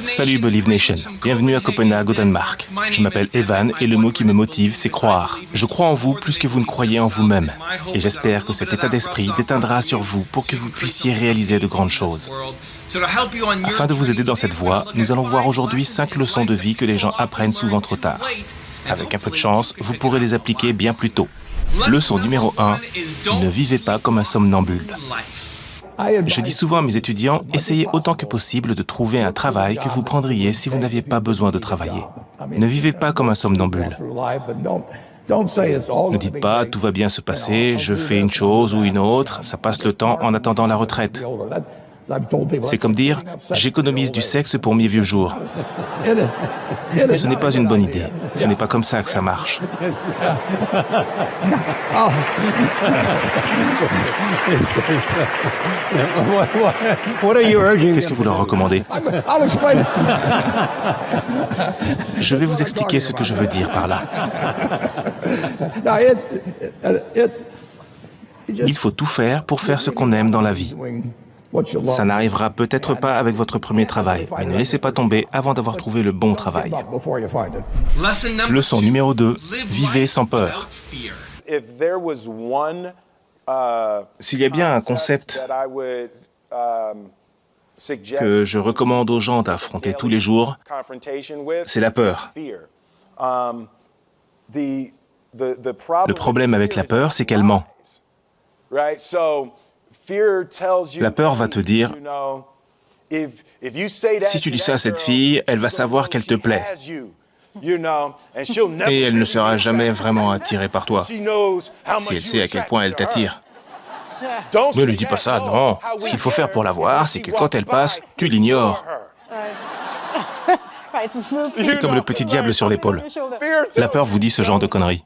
Salut Believe Nation, bienvenue à Copenhague au Danemark. Je m'appelle Evan et le mot qui me motive, c'est croire. Je crois en vous plus que vous ne croyez en vous-même. Et j'espère que cet état d'esprit déteindra sur vous pour que vous puissiez réaliser de grandes choses. Afin de vous aider dans cette voie, nous allons voir aujourd'hui 5 leçons de vie que les gens apprennent souvent trop tard. Avec un peu de chance, vous pourrez les appliquer bien plus tôt. Leçon numéro 1, ne vivez pas comme un somnambule. Je dis souvent à mes étudiants, essayez autant que possible de trouver un travail que vous prendriez si vous n'aviez pas besoin de travailler. Ne vivez pas comme un somnambule. Ne dites pas, tout va bien se passer, je fais une chose ou une autre, ça passe le temps en attendant la retraite. C'est comme dire, j'économise du sexe pour mes vieux jours. Ce n'est pas une bonne idée. Ce n'est pas comme ça que ça marche. Qu'est-ce que vous leur recommandez? Je vais vous expliquer ce que je veux dire par là. Il faut tout faire pour faire ce qu'on aime dans la vie. Ça n'arrivera peut-être pas avec votre premier travail, mais ne laissez pas tomber avant d'avoir trouvé le bon travail. Leçon numéro 2, vivez sans peur. S'il y a bien un concept que je recommande aux gens d'affronter tous les jours, c'est la peur. Le problème avec la peur, c'est qu'elle ment. La peur va te dire, si tu dis ça à cette fille, elle va savoir qu'elle te plaît. Et elle ne sera jamais vraiment attirée par toi, si elle sait à quel point elle t'attire. Ne lui dis pas ça, non. Ce qu'il faut faire pour la voir, c'est que quand elle passe, tu l'ignores. C'est comme le petit diable sur l'épaule. La peur vous dit ce genre de conneries.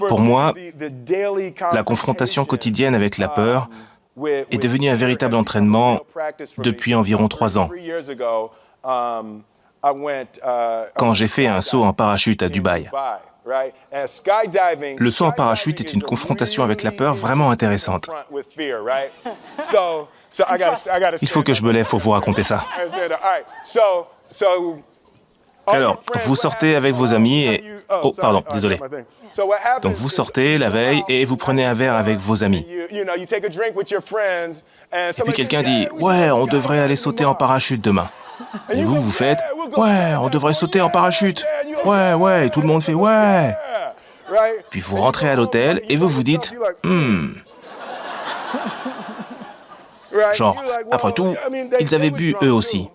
Pour moi, la confrontation quotidienne avec la peur est devenue un véritable entraînement depuis environ 3 ans. Quand j'ai fait un saut en parachute à Dubaï. Le saut en parachute est une confrontation avec la peur vraiment intéressante. Il faut que je me lève pour vous raconter ça. Alors, vous sortez avec vos amis et... Oh, pardon, désolé. Donc, vous sortez la veille et vous prenez un verre avec vos amis. Et puis quelqu'un dit, « Ouais, on devrait aller sauter en parachute demain. » Et vous, vous faites, « Ouais, on devrait sauter en parachute. Ouais, ouais. » Et tout le monde fait, « Ouais. » Puis vous rentrez à l'hôtel et vous vous dites, « Genre, après tout, ils avaient bu eux aussi.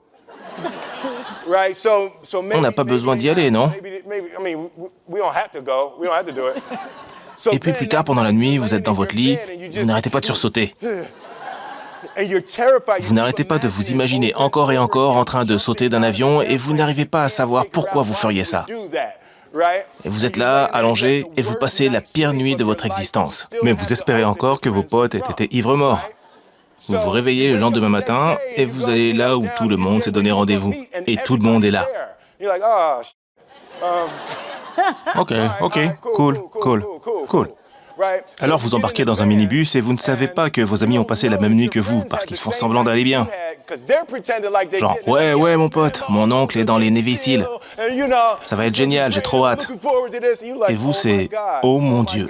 On n'a pas besoin d'y aller, non? Et puis plus tard, pendant la nuit, vous êtes dans votre lit, vous n'arrêtez pas de sursauter. Vous n'arrêtez pas de vous imaginer encore et encore en train de sauter d'un avion et vous n'arrivez pas à savoir pourquoi vous feriez ça. Et vous êtes là, allongé, et vous passez la pire nuit de votre existence. Mais vous espérez encore que vos potes aient été ivres-morts. Vous vous réveillez le lendemain matin et vous allez là où tout le monde s'est donné rendez-vous. Et tout le monde est là. Ok, cool. Alors vous embarquez dans un minibus et vous ne savez pas que vos amis ont passé la même nuit que vous parce qu'ils font semblant d'aller bien. Genre, ouais mon pote, mon oncle est dans les Navy Seals. Ça va être génial, j'ai trop hâte. Et vous c'est, oh mon Dieu.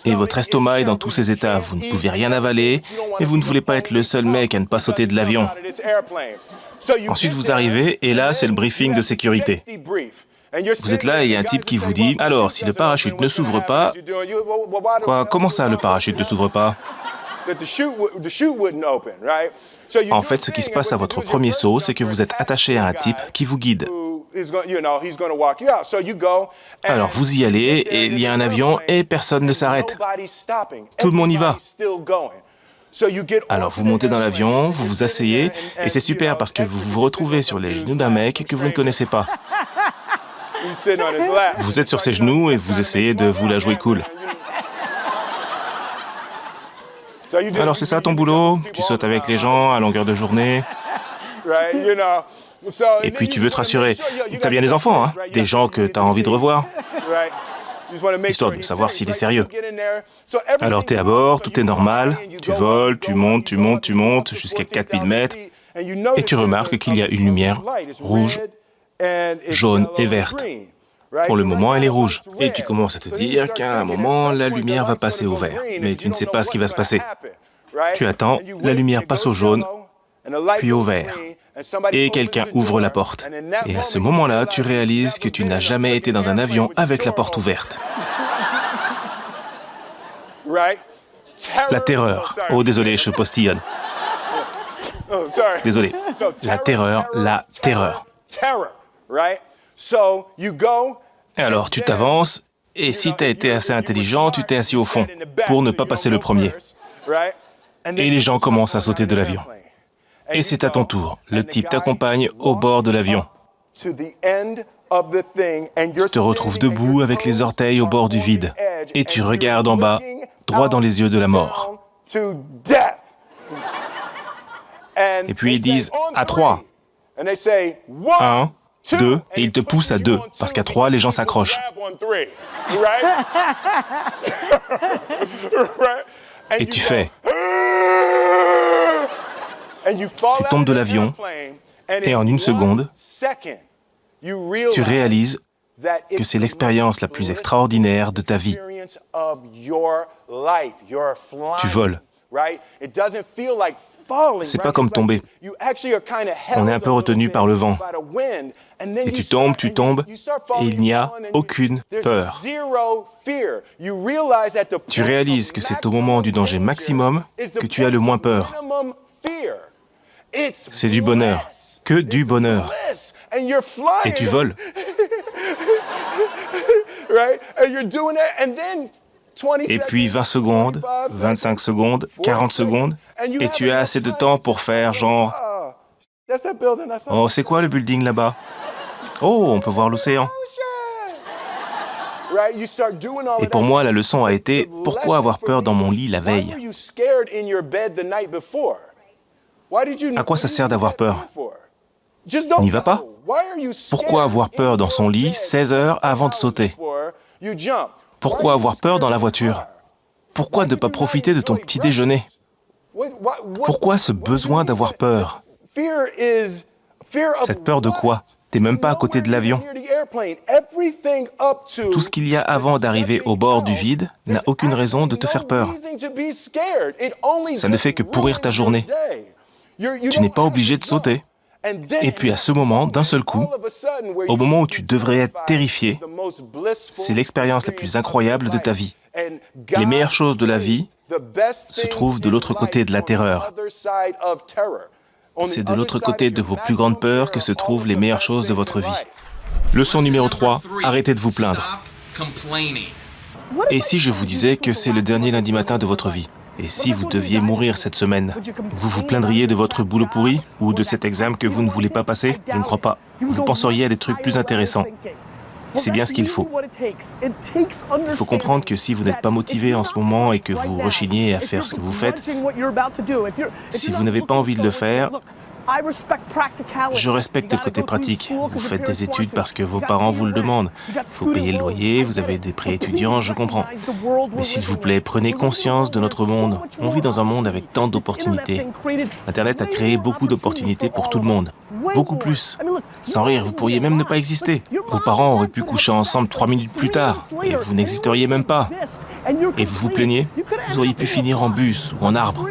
Et votre estomac est dans tous ces états, vous ne pouvez rien avaler et vous ne voulez pas être le seul mec à ne pas sauter de l'avion. Ensuite vous arrivez et là c'est le briefing de sécurité. Vous êtes là et il y a un type qui vous dit « Alors, si le parachute ne s'ouvre pas... » Quoi, comment ça, le parachute ne s'ouvre pas? En fait, ce qui se passe à votre premier saut, c'est que vous êtes attaché à un type qui vous guide. Alors, vous y allez et il y a un avion et personne ne s'arrête. Tout le monde y va. Alors, vous montez dans l'avion, vous vous asseyez et c'est super parce que vous vous retrouvez sur les genoux d'un mec que vous ne connaissez pas. Vous êtes sur ses genoux et vous essayez de vous la jouer cool. Alors c'est ça ton boulot? Tu sautes avec les gens à longueur de journée. Et puis tu veux te rassurer. T'as bien des enfants, hein? Des gens que t'as envie de revoir. histoire de savoir s'il est sérieux. Alors t'es à bord, tout est normal, tu voles, tu montes jusqu'à 4000 mètres, et tu remarques qu'il y a une lumière rouge, jaune et verte. Pour le moment, elle est rouge. Et tu commences à te dire qu'à un moment, la lumière va passer au vert. Mais tu ne sais pas ce qui va se passer. Tu attends, la lumière passe au jaune, puis au vert. Et quelqu'un ouvre la porte. Et à ce moment-là, tu réalises que tu n'as jamais été dans un avion avec la porte ouverte. La terreur. Oh, désolé, je postillonne. Désolé. La terreur. Alors, tu t'avances, et si tu as été assez intelligent, tu t'es assis au fond, pour ne pas passer le premier. Et les gens commencent à sauter de l'avion. Et c'est à ton tour. Le type t'accompagne au bord de l'avion. Tu te retrouves debout avec les orteils au bord du vide. Et tu regardes en bas, droit dans les yeux de la mort. Et puis ils disent « à 3 ». 1, 2, et ils te poussent à 2, parce qu'à 3, les gens s'accrochent. Et tu fais. Tu tombes de l'avion, et en une seconde, tu réalises que c'est l'expérience la plus extraordinaire de ta vie. Tu voles. C'est pas comme tomber. On est un peu retenu par le vent. Et tu tombes, et il n'y a aucune peur. Tu réalises que c'est au moment du danger maximum que tu as le moins peur. C'est du bonheur, que du bonheur. Et tu voles. Et puis 20 secondes, 25 secondes, 40 secondes, et tu as assez de temps pour faire genre « Oh, c'est quoi le building là-bas? Oh, on peut voir l'océan. » Et pour moi, la leçon a été « Pourquoi avoir peur dans mon lit la veille? » À quoi ça sert d'avoir peur? N'y va pas. Pourquoi avoir peur dans son lit 16 heures avant de sauter? Pourquoi avoir peur dans la voiture? Pourquoi ne pas profiter de ton petit déjeuner? Pourquoi ce besoin d'avoir peur? Cette peur de quoi? T'es même pas à côté de l'avion. Tout ce qu'il y a avant d'arriver au bord du vide n'a aucune raison de te faire peur. Ça ne fait que pourrir ta journée. Tu n'es pas obligé de sauter. Et puis à ce moment, d'un seul coup, au moment où tu devrais être terrifié, c'est l'expérience la plus incroyable de ta vie. Les meilleures choses de la vie se trouvent de l'autre côté de la terreur. C'est de l'autre côté de vos plus grandes peurs que se trouvent les meilleures choses de votre vie. Leçon numéro 3, arrêtez de vous plaindre. Et si je vous disais que c'est le dernier lundi matin de votre vie? Et si vous deviez mourir cette semaine, vous vous plaindriez de votre boulot pourri ou de cet examen que vous ne voulez pas passer? Je ne crois pas. Vous penseriez à des trucs plus intéressants. C'est bien ce qu'il faut. Il faut comprendre que si vous n'êtes pas motivé en ce moment et que vous rechignez à faire ce que vous faites, si vous n'avez pas envie de le faire, je respecte le côté pratique. Vous faites des études parce que vos parents vous le demandent. Il faut payer le loyer, vous avez des prêts étudiants, je comprends. Mais s'il vous plaît, prenez conscience de notre monde. On vit dans un monde avec tant d'opportunités. Internet a créé beaucoup d'opportunités pour tout le monde. Beaucoup plus. Sans rire, vous pourriez même ne pas exister. Vos parents auraient pu coucher ensemble 3 minutes plus tard. Et vous n'existeriez même pas. Et vous vous plaignez? Vous auriez pu finir en bus ou en arbre.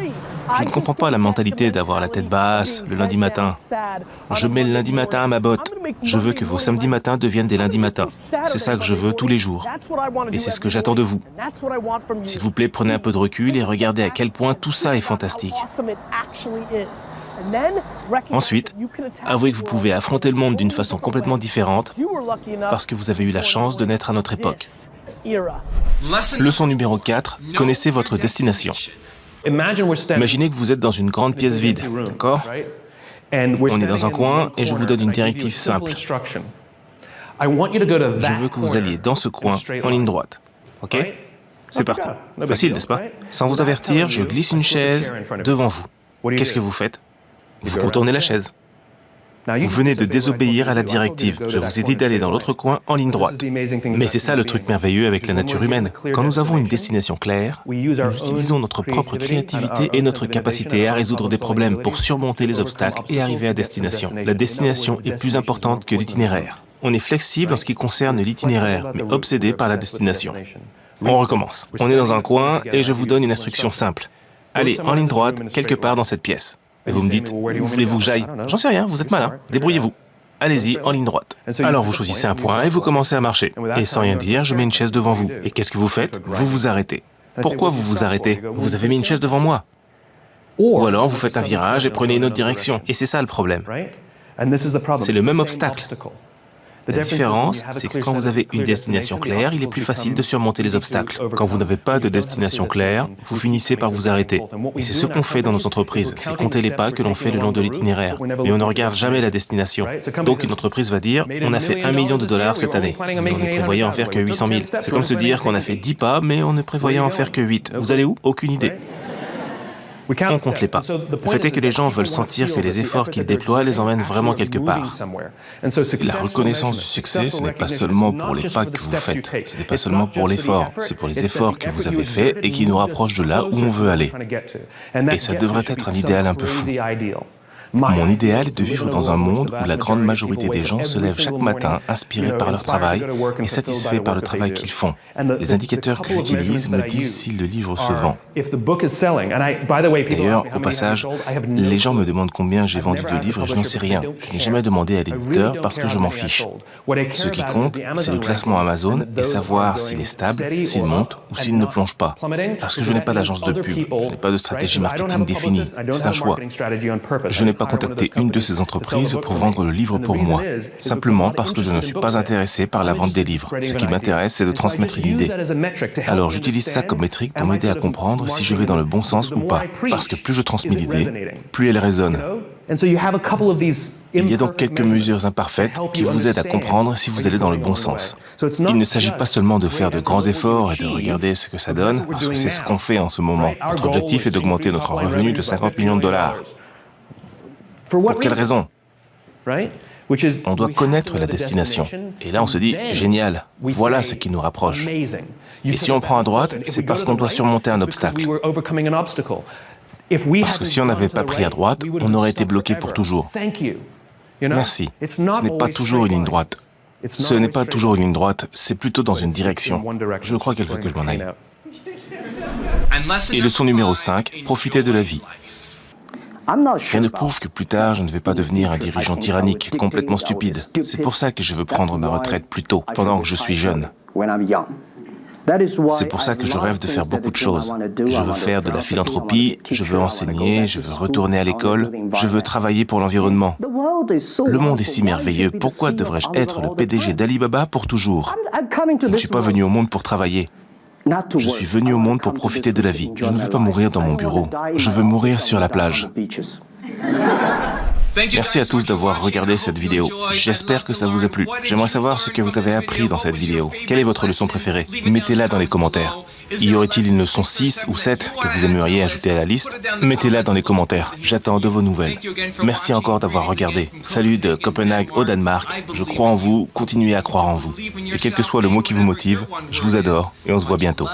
Je ne comprends pas la mentalité d'avoir la tête basse le lundi matin. Je mets le lundi matin à ma botte. Je veux que vos samedis matins deviennent des lundis matins. C'est ça que je veux tous les jours. Et c'est ce que j'attends de vous. S'il vous plaît, prenez un peu de recul et regardez à quel point tout ça est fantastique. Ensuite, avouez que vous pouvez affronter le monde d'une façon complètement différente parce que vous avez eu la chance de naître à notre époque. Leçon numéro 4, connaissez votre destination. Imaginez que vous êtes dans une grande pièce vide, d'accord? On est dans un coin et je vous donne une directive simple. Je veux que vous alliez dans ce coin en ligne droite, ok? C'est parti. Facile, n'est-ce pas? Sans vous avertir, je glisse une chaise devant vous. Qu'est-ce que vous faites? Vous contournez la chaise. Vous venez de désobéir à la directive. Je vous ai dit d'aller dans l'autre coin en ligne droite. Mais c'est ça le truc merveilleux avec la nature humaine. Quand nous avons une destination claire, nous utilisons notre propre créativité et notre capacité à résoudre des problèmes pour surmonter les obstacles et arriver à destination. La destination est plus importante que l'itinéraire. On est flexible en ce qui concerne l'itinéraire, mais obsédé par la destination. On recommence. On est dans un coin et je vous donne une instruction simple. Allez, en ligne droite, quelque part dans cette pièce. Et vous me dites, où voulez-vous que j'aille? J'en sais rien, vous êtes malin, débrouillez-vous. Allez-y, en ligne droite. Alors vous choisissez un point et vous commencez à marcher. Et sans rien dire, je mets une chaise devant vous. Et qu'est-ce que vous faites? Vous vous arrêtez. Pourquoi vous vous arrêtez? Vous avez mis une chaise devant moi. Ou alors vous faites un virage et prenez une autre direction. Et c'est ça le problème. C'est le même obstacle. La différence, c'est que quand vous avez une destination claire, il est plus facile de surmonter les obstacles. Quand vous n'avez pas de destination claire, vous finissez par vous arrêter. Et c'est ce qu'on fait dans nos entreprises, c'est compter les pas que l'on fait le long de l'itinéraire. Mais on ne regarde jamais la destination. Donc une entreprise va dire, on a fait $1 million cette année, mais on ne prévoyait en faire que 800 000. C'est comme se dire qu'on a fait 10 pas, mais on ne prévoyait en faire que 8. Vous allez où? Aucune idée. On compte les pas. Le fait est que les gens veulent sentir que les efforts qu'ils déploient les emmènent vraiment quelque part. La reconnaissance du succès, ce n'est pas seulement pour les pas que vous faites, ce n'est pas seulement pour l'effort, c'est pour les efforts que vous avez faits et qui nous rapprochent de là où on veut aller. Et ça devrait être un idéal un peu fou. Mon idéal est de vivre dans un monde où la grande majorité des gens se lèvent chaque matin inspirés par leur travail et satisfaits par le travail qu'ils font. Les indicateurs que j'utilise me disent si le livre se vend. D'ailleurs, au passage, les gens me demandent combien j'ai vendu de livres et je n'en sais rien. Je n'ai jamais demandé à l'éditeur parce que je m'en fiche. Ce qui compte, c'est le classement Amazon et savoir s'il est stable, s'il monte ou s'il ne plonge pas. Parce que je n'ai pas d'agence de pub, je n'ai pas de stratégie marketing définie. C'est un choix. Je n'ai pas contacté une de ces entreprises pour vendre le livre pour moi, simplement parce que je ne suis pas intéressé par la vente des livres. Ce qui m'intéresse, c'est de transmettre une idée. Alors j'utilise ça comme métrique pour m'aider à comprendre si je vais dans le bon sens ou pas. Parce que plus je transmets l'idée, plus elle résonne. Il y a donc quelques mesures imparfaites qui vous aident à comprendre si vous allez dans le bon sens. Il ne s'agit pas seulement de faire de grands efforts et de regarder ce que ça donne, parce que c'est ce qu'on fait en ce moment. Notre objectif est d'augmenter notre revenu de $50 millions. Pour quelle raison? On doit connaître la destination. Et là, on se dit, génial, voilà ce qui nous rapproche. Et si on prend à droite, c'est parce qu'on doit surmonter un obstacle. Parce que si on n'avait pas pris à droite, on aurait été bloqué pour toujours. Merci. Ce n'est pas toujours une ligne droite. Ce n'est pas toujours une ligne droite, c'est plutôt dans une direction. Je crois qu'elle veut que je m'en aille. Et leçon numéro 5, profitez de la vie. Rien ne prouve que plus tard, je ne vais pas devenir un dirigeant tyrannique, complètement stupide. C'est pour ça que je veux prendre ma retraite plus tôt, pendant que je suis jeune. C'est pour ça que je rêve de faire beaucoup de choses. Je veux faire de la philanthropie, je veux enseigner, je veux retourner à l'école, je veux travailler pour l'environnement. Le monde est si merveilleux, pourquoi devrais-je être le PDG d'Alibaba pour toujours? Je ne suis pas venu au monde pour travailler. Je suis venu au monde pour profiter de la vie. Je ne veux pas mourir dans mon bureau. Je veux mourir sur la plage. Merci à tous d'avoir regardé cette vidéo. J'espère que ça vous a plu. J'aimerais savoir ce que vous avez appris dans cette vidéo. Quelle est votre leçon préférée? Mettez-la dans les commentaires. Y aurait-il une leçon 6 ou 7 que vous aimeriez ajouter à la liste? Mettez-la dans les commentaires. J'attends de vos nouvelles. Merci encore d'avoir regardé. Salut de Copenhague au Danemark. Je crois en vous, continuez à croire en vous. Et quel que soit le mot qui vous motive, je vous adore et on se voit bientôt.